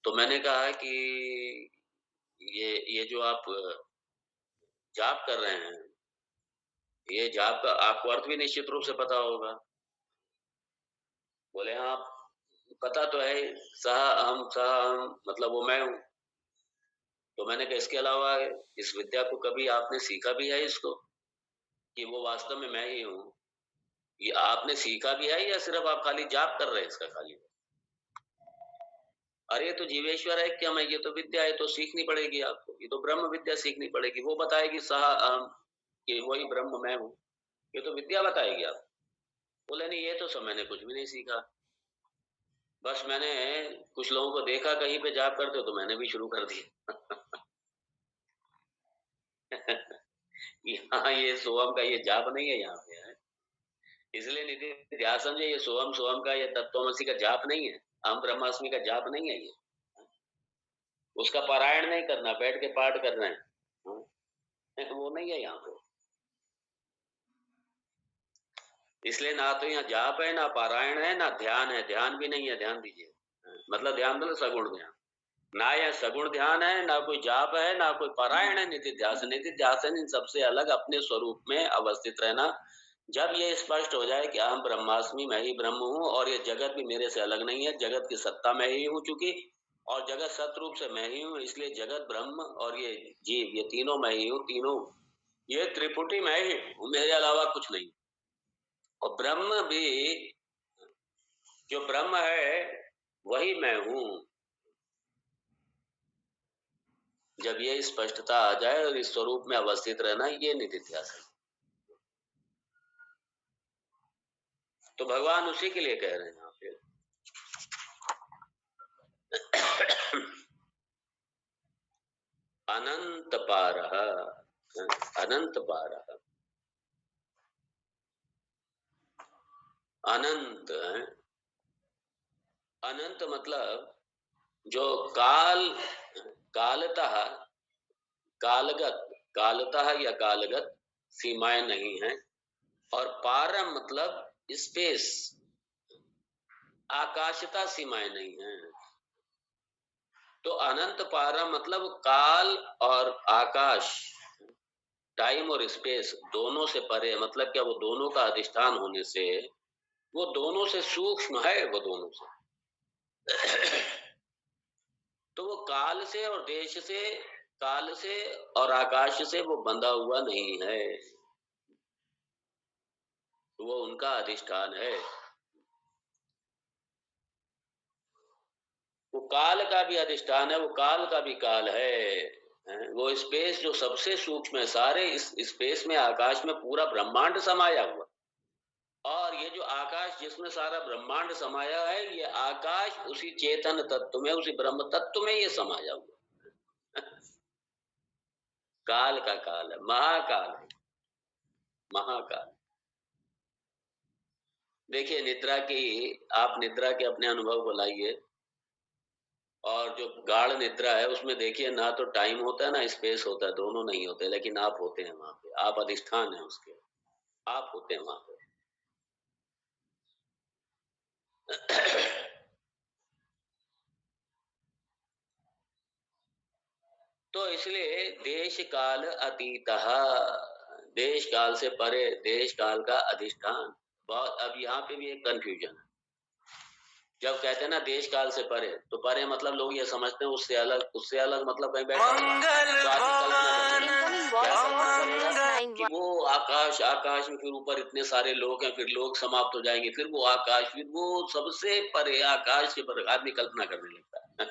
तो मैंने कहा कि ये जो आप जाप कर रहे हैं, ये जाप का आपको अर्थ भी निश्चित रूप से पता होगा। बोले हाँ, पता तो है, सह अहम मतलब वो मैं हूँ। तो मैंने कहा इसके अलावा इस विद्या को कभी आपने सीखा भी है इसको? कि वो वास्तव में मैं ही हूँ। ये आपने सीखा भी है या सिर्फ़ आप खाली जाप कर रहे हैं इसका खाली? अरे ये तो जीवेश्वर है क्या मैं ये तो विद्या है तो सीखनी पड़ेगी आपको। ये तो ब्रह्म विद्या सीखनी पड़ेगी। वो बताएगी सह अहम कि वही ब्रह्म मैं हूँ। ये तो विद्या बताएगी आपको। बोले नहीं ये तो सब मैंने कुछ भी नहीं सीखा। बस मैंने कुछ लोगों को देखा कहीं पे जाप करते हो तो मैंने भी शुरू कर दिया। यहाँ ये सोहम का ये जाप नहीं है यहाँ पे है। इसलिए निधि ध्यान समझे ये सोहम सोहम का ये तत्त्वमसि का जाप नहीं है। अहम ब्रह्मास्मि का जाप नहीं है ये। उसका पारायण नहीं करना, बैठ के पाठ करना है। वो नहीं है यहाँ पे। इसलिए ना तो यहाँ जाप है, ना पारायण है, ना ध्यान है। ध्यान भी नहीं है, ध्यान दीजिए। मतलब ध्यान मतलब सगुण ध्यान। ना यह सगुण ध्यान है, ना कोई जाप है, ना कोई पारायण है, निधिध्यासन। निधिध्यासन इन सबसे अलग अपने स्वरूप में अवस्थित रहना। जब ये स्पष्ट हो जाए कि अहम ब्रह्मास्मि, मैं ही ब्रह्म हूँ और ये जगत भी मेरे से अलग नहीं है, जगत की सत्ता मैं ही हूँ चूंकि, और जगत सत रूप से मैं ही हूँ, इसलिए जगत ब्रह्म और ये जीव ये तीनों मैं ही हूँ। तीनों ये त्रिपुटी मैं ही हूँ, मेरे अलावा कुछ नहीं। और ब्रह्म भी जो ब्रह्म है वही मैं हूँ। जब ये स्पष्टता आ जाए और इस स्वरूप में अवस्थित रहना, ये निधिध्यासन। तो भगवान उसी के लिए कह रहे हैं यहाँ पे। अनंत पारः, अनंत पारः, अनंत है। अनंत मतलब जो काल, कालतः, कालगत, कालतः या कालगत सीमाएं नहीं है। और पारम मतलब स्पेस, आकाशता सीमाएं नहीं है। तो अनंत पारम मतलब काल और आकाश, टाइम और स्पेस दोनों से परे। मतलब क्या वो दोनों का अधिष्ठान होने से वो दोनों से सूक्ष्म है। वो दोनों से तो वो काल से और देश से, काल से और आकाश से वो बंधा हुआ नहीं है। वो उनका अधिष्ठान है। वो काल का भी अधिष्ठान है, वो काल का भी काल है। वो स्पेस जो सबसे सूक्ष्म है, सारे इस स्पेस में, आकाश में पूरा ब्रह्मांड समाया हुआ। और ये जो आकाश जिसमें सारा ब्रह्मांड समाया है, ये आकाश उसी चेतन तत्व में, उसी ब्रह्म तत्व में ये समाया हुआ। काल का काल है, महाकाल है, महाकाल। देखिए निद्रा की, आप निद्रा के अपने अनुभव को लाइए। और जो गाढ़ निद्रा है उसमें देखिए ना तो टाइम होता है ना स्पेस होता है, दोनों नहीं होते, लेकिन आप होते हैं वहां पे। आप अधिष्ठान है उसके, आप होते हैं वहां पे। तो इसलिए देश काल अतीतः, देश काल से परे, देश काल का अधिष्ठान। बहुत अब यहाँ पे भी एक कंफ्यूजन है। जब कहते हैं ना देश काल से परे, तो परे मतलब लोग ये समझते हैं उससे अलग, उससे अलग मतलब कहीं बैठा हुआ है। तो आप कल्पना करें कि वो आकाश, आकाश में फिर ऊपर इतने सारे लोग हैं, फिर लोग समाप्त हो जाएंगे, फिर वो आकाश, फिर वो सबसे परे आकाश के परे। आदमी कल्पना करने लगता है।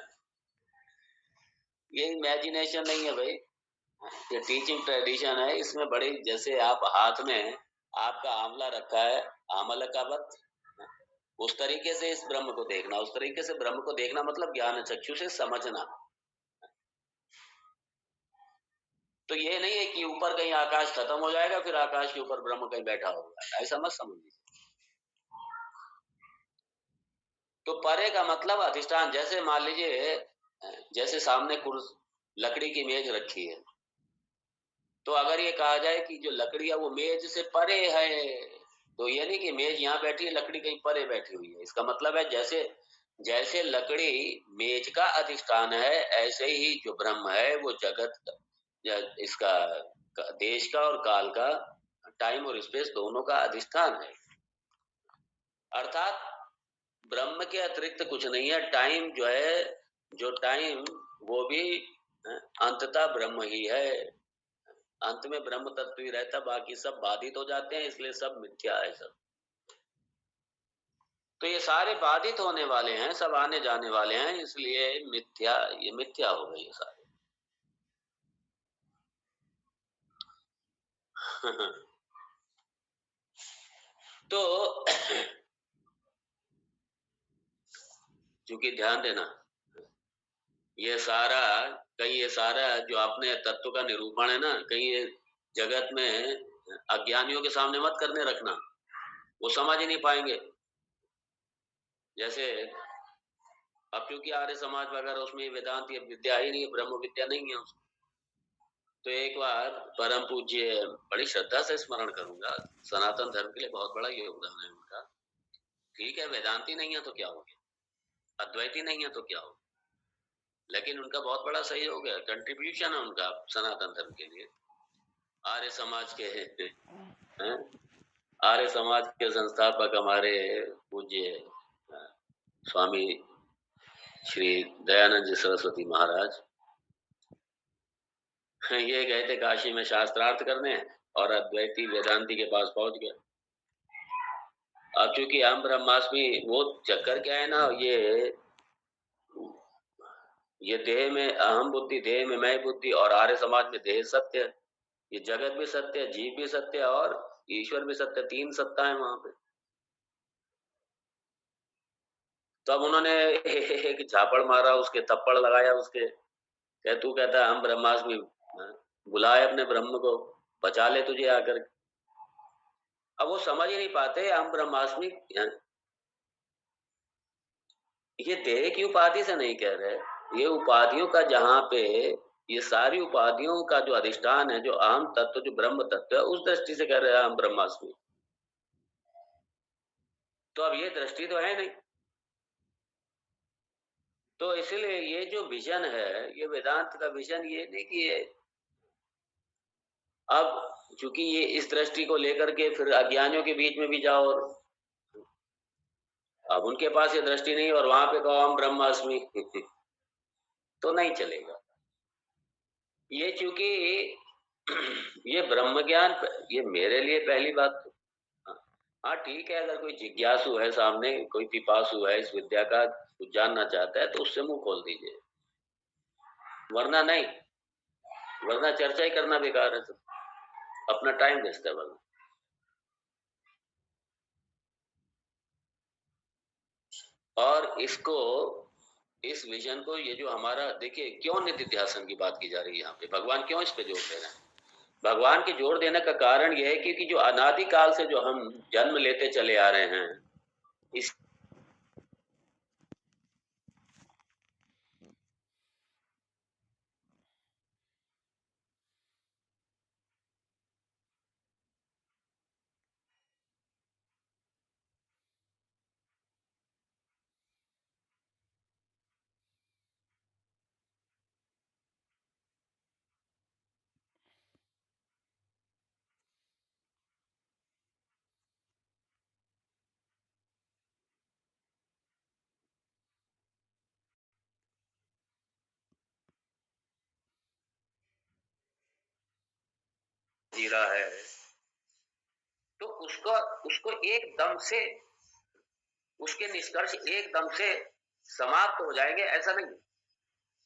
ये इमेजिनेशन नहीं है भाई, ये टीचिंग ट्रेडिशन है। इसमें बड़े, जैसे आप हाथ में आपका आंवला रखा है, आमल का वत, उस तरीके से इस ब्रह्म को देखना, उस तरीके से ब्रह्म को देखना मतलब ज्ञान चक्षु से समझना। तो ये नहीं है कि ऊपर कहीं आकाश खत्म हो जाएगा फिर आकाश के ऊपर ब्रह्म कहीं बैठा होगा, ऐसा मत समझिए। तो परे का मतलब अधिष्ठान। जैसे मान लीजिए, जैसे सामने कुर्स लकड़ी की मेज रखी है, तो अगर ये कहा जाए कि जो लकड़ी है वो मेज से परे है, तो ये नहीं कि मेज यहाँ बैठी है, लकड़ी कहीं परे बैठी हुई है। इसका मतलब है जैसे जैसे लकड़ी मेज का अधिष्ठान है, ऐसे ही जो ब्रह्म है वो जगत इसका देश का और काल का, टाइम और स्पेस दोनों का अधिष्ठान है। अर्थात ब्रह्म के अतिरिक्त कुछ नहीं है। टाइम जो है, जो टाइम, वो भी अंततः ब्रह्म ही है। अंत में ब्रह्म तत्व ही रहता, बाकी सब बाधित हो जाते हैं, इसलिए सब मिथ्या है सब। तो ये सारे बाधित होने वाले हैं, सब आने जाने वाले हैं, इसलिए मिथ्या, ये मिथ्या हो गए ये सारे। तो क्योंकि ध्यान देना, ये सारा, कहीं ये सारा जो आपने तत्व का निरूपण है ना, कहीं ये जगत में अज्ञानियों के सामने मत करने रखना, वो समझ ही नहीं पाएंगे। जैसे अब क्योंकि आर्य समाज वगैरह उसमें वेदांत ये विद्या ही नहीं है, ब्रह्म विद्या नहीं है उसमें। तो एक बार परम पूज्य, बड़ी श्रद्धा से स्मरण करूंगा, सनातन धर्म के लिए बहुत बड़ा योगदान है उनका। ठीक है, वेदांती नहीं है तो क्या हो गया, अद्वैती नहीं है तो क्या हो गया, लेकिन उनका बहुत बड़ा सहयोग है, कंट्रीब्यूशन है उनका सनातन धर्म के लिए। आर्य समाज के हैं, आर्य समाज के संस्थापक हमारे पूज्य स्वामी श्री दयानंद जी सरस्वती महाराज, ये गए थे काशी में शास्त्रार्थ करने, और अद्वैती वेदांती के पास पहुंच गए। अब चूंकि हम ब्रह्मास्मि, वो चक्कर क्या है ना, ये देह में अहम बुद्धि, देह में मैं बुद्धि, और आर्य समाज में देह सत्य है, ये जगत भी सत्य है, जीव भी सत्य है, और ईश्वर भी सत्य, तीन सत्ता है वहां पे। तो अब उन्होंने एक झापड़ मारा, उसके थप्पड़ लगाया उसके, तू कहता है हम ब्रह्मास्मि, बुलाए अपने ब्रह्म को, बचा ले तुझे आकर। अब वो समझ ही नहीं पाते हम ब्रह्मास्मि, ये देह की उपाधि से नहीं कह रहे, ये उपाधियों का जहां पे, ये सारी उपाधियों का जो अधिष्ठान है, जो अहम तत्व, जो ब्रह्म तत्व है, उस दृष्टि से कह रहे हैं हम ब्रह्मास्मि। तो अब ये दृष्टि तो है नहीं, तो इसलिए ये जो विजन है, ये वेदांत का विजन ये नहीं कि ये, अब चूंकि ये इस दृष्टि को लेकर के फिर अज्ञानियों के बीच में भी जाओ, और अब उनके पास ये दृष्टि नहीं, और वहां पे कहो हम ब्रह्मास्मि, तो नहीं चलेगा। ये चूंकि ये ब्रह्म ज्ञान, ये मेरे लिए पहली बात, हाँ ठीक है, अगर कोई जिज्ञासु है सामने, कोई पिपासु है इस विद्या का, कुछ जानना चाहता है, तो उससे मुंह खोल दीजिए, वरना नहीं, वरना चर्चा ही करना बेकार है, तो अपना टाइम वेस्ट है वरना। और इसको, इस विजन को, ये जो हमारा, देखिए क्यों नित्य ध्यासन की बात की जा रही है यहाँ पे, भगवान क्यों इस पे जोर दे रहे हैं। भगवान के जोर देने का कारण यह है क्योंकि जो अनादि काल से जो हम जन्म लेते चले आ रहे हैं, इस जी रहा है, तो उसको उसको एकदम से, उसके निष्कर्ष एकदम से समाप्त हो जाएंगे, ऐसा नहीं।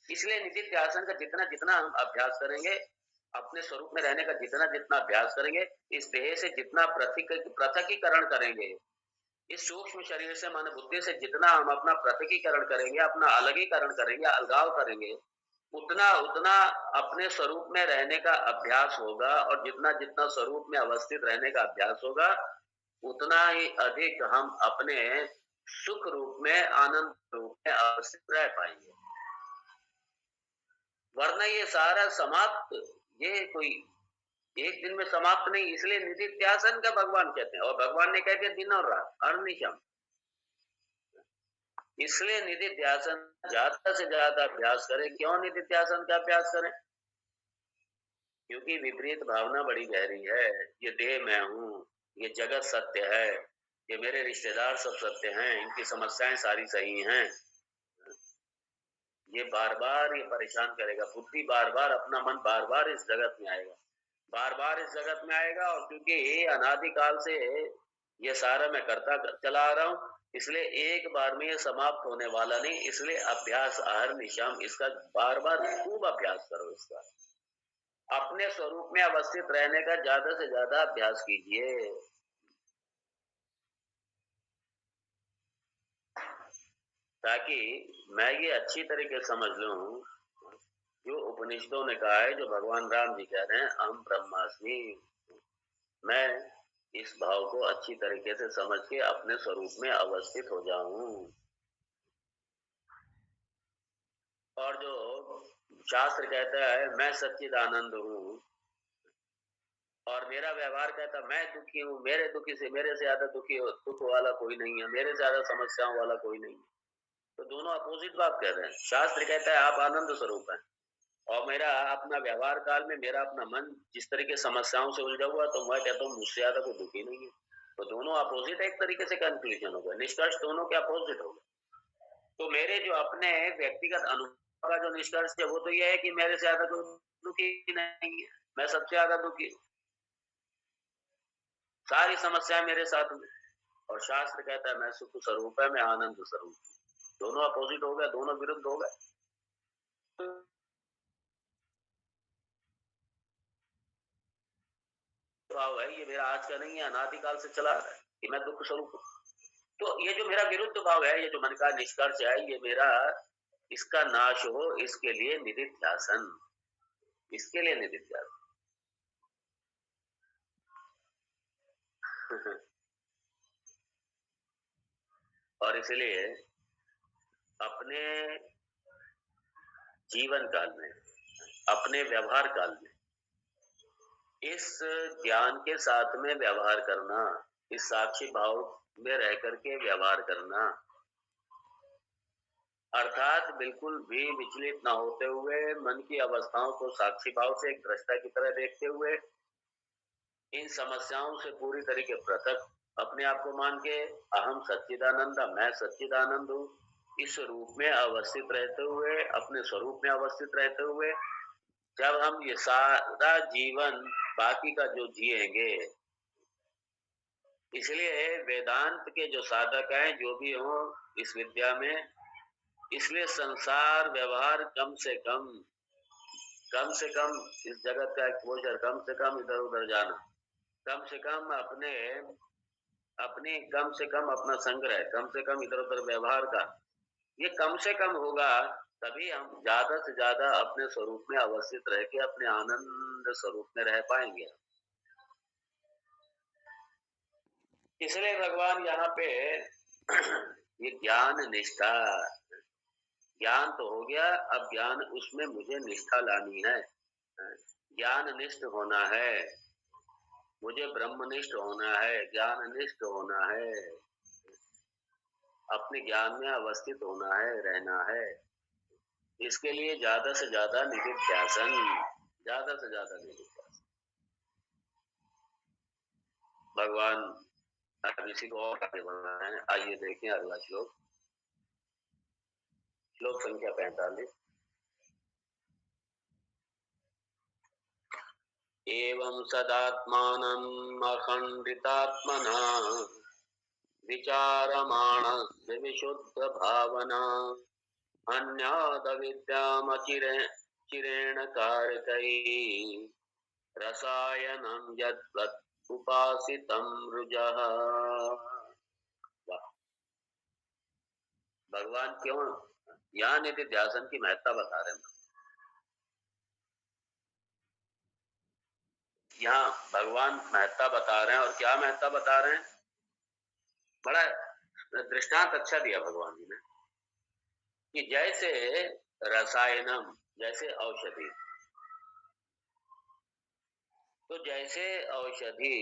इसलिए नित्य ध्यान का जितना जितना हम अभ्यास करेंगे, अपने स्वरूप में रहने का जितना जितना अभ्यास करेंगे, इस देह से जितना पृथकीकरण करेंगे, इस सूक्ष्म शरीर से, मन बुद्धि से जितना हम अपना पृथकीकरण करेंगे, अपना अलगीकरण करेंगे, अलगाव करेंगे, उतना उतना अपने स्वरूप में रहने का अभ्यास होगा, और जितना जितना स्वरूप में अवस्थित रहने का अभ्यास होगा, उतना ही अधिक हम अपने सुख रूप में, आनंद रूप में अवस्थित रह पाएंगे। वरना ये सारा समाप्त, ये कोई एक दिन में समाप्त नहीं, इसलिए निधिध्यासन का भगवान कहते हैं, और भगवान ने कह दिया दिन और रात, अनिशम। इसलिए निधिध्यासन ज्यादा से ज्यादा अभ्यास करें। क्यों निधिध्यासन का अभ्यास करें? क्योंकि विपरीत भावना बड़ी गहरी है। ये देह मैं हूँ, ये जगत सत्य है, ये मेरे रिश्तेदार सब सत्य हैं, इनकी समस्याएं सारी सही हैं। ये बार बार ये परेशान करेगा। बुद्धि बार बार, अपना मन बार बार इस जगत में आएगा, बार बार इस जगत में आएगा। और क्योंकि अनादिकाल से ये सारा मैं करता चला आ रहा हूँ, इसलिए एक बार में ये समाप्त होने वाला नहीं। इसलिए अभ्यास आहर निशम, इसका बार बार खूब अभ्यास करो। इसका अपने स्वरूप में अवस्थित रहने का ज्यादा से ज्यादा अभ्यास कीजिए, ताकि मैं ये अच्छी तरीके से समझ लूं जो उपनिषदों ने कहा है, जो भगवान राम जी कह रहे हैं, अहम ब्रह्मास्मि। मैं इस भाव को अच्छी तरीके से समझ के अपने स्वरूप में अवस्थित हो जाऊं। और जो शास्त्र कहता है मैं सच्चिदानंद हूँ, और मेरा व्यवहार कहता मैं दुखी हूँ, मेरे दुखी से मेरे से ज्यादा दुख वाला कोई नहीं है, मेरे से ज्यादा समस्याओं वाला कोई नहीं है, तो दोनों अपोजिट बात कर रहे हैं। शास्त्र कहता है आप आनंद स्वरूप हैं, और मेरा अपना व्यवहार काल में मेरा अपना मन जिस तरीके समस्याओं से उलझा हुआ, तो मैं कहता हूँ मुझसे ज्यादा कोई दुखी नहीं है। तो दोनों अपोजिट एक तरीके से कंक्लूजन हो गया, निष्कर्ष दोनों के अपोजिट हो गए। तो मेरे जो अपने व्यक्तिगत अनुभव का जो निष्कर्ष है वो तो यह है कि मेरे से ज्यादा कोई दुखी नहीं है, मैं सबसे ज्यादा दुखी, सारी समस्याएं मेरे साथ में। और शास्त्र कहता है मैं सुख स्वरूप है, मैं आनंद स्वरूप। दोनों अपोजिट हो गए, दोनों विरुद्ध हो गए। भाव है ये मेरा आज का नहीं है, अनादिकाल से चला रहा है कि मैं दुख स्वरूप हूँ। तो ये जो मेरा विरुद्ध भाव है, ये जो मन का निष्कर्ष है, ये मेरा, इसका नाश हो, इसके लिए निधिध्यासन, इसके लिए निधिध्यासन। और इसलिए अपने जीवन काल में, अपने व्यवहार काल में इस ज्ञान के साथ में व्यवहार करना, इस साक्षी भाव में रह करके व्यवहार करना, अर्थात बिल्कुल भी विचलित न होते हुए, मन की अवस्थाओं को साक्षी भाव से एक दृष्टा की तरह देखते हुए, इन समस्याओं से पूरी तरीके पृथक अपने आप को मान के, अहम सच्चिदानंद, मैं सच्चिदानंद हूँ, इस रूप में अवस्थित रहते हुए, अपने स्वरूप में अवस्थित रहते हुए, जब हम ये सारा जीवन बाकी का जो जिएंगे, इसलिए वेदांत के जो साधक हैं, जो भी हो इस विद्या में, इसलिए संसार व्यवहार कम से कम इस जगत का एक्सपोजर, कम से कम इधर उधर जाना, कम से कम अपने कम से कम अपना संग्रह, कम से कम इधर उधर व्यवहार का, ये कम से कम होगा, तभी हम ज्यादा से ज्यादा अपने स्वरूप में अवस्थित रह के अपने आनंद स्वरूप में रह पाएंगे। इसलिए भगवान यहाँ पे ये ज्ञान निष्ठा, ज्ञान तो हो गया, अब ज्ञान उसमें मुझे निष्ठा लानी है, ज्ञान निष्ठ होना है, मुझे ब्रह्मनिष्ठ होना है, ज्ञान निष्ठ होना है, अपने ज्ञान में अवस्थित होना है, रहना है। इसके लिए ज्यादा से ज्यादा निधिध्यासन, ज्यादा से ज्यादा निधिध्यासन। भगवान अब इसी को और आगे बढ़ना है। आइए देखें अगला श्लोक, श्लोक संख्या 45। एवं सदात्मानम् अखण्डितात्मना विचारमाणस्य विशुद्ध भावना अन्यादविद्यामचिरेण कारकैः रसायनं यद्वत् उपासितं रुजः। भगवान क्यों यहाँ निधिध्यासन की महत्ता बता रहे हैं। यहाँ भगवान महत्ता बता रहे हैं, और क्या महत्ता बता रहे हैं, बड़ा दृष्टांत अच्छा दिया भगवान जी ने, कि जैसे रसायनम, जैसे औषधि, तो जैसे औषधि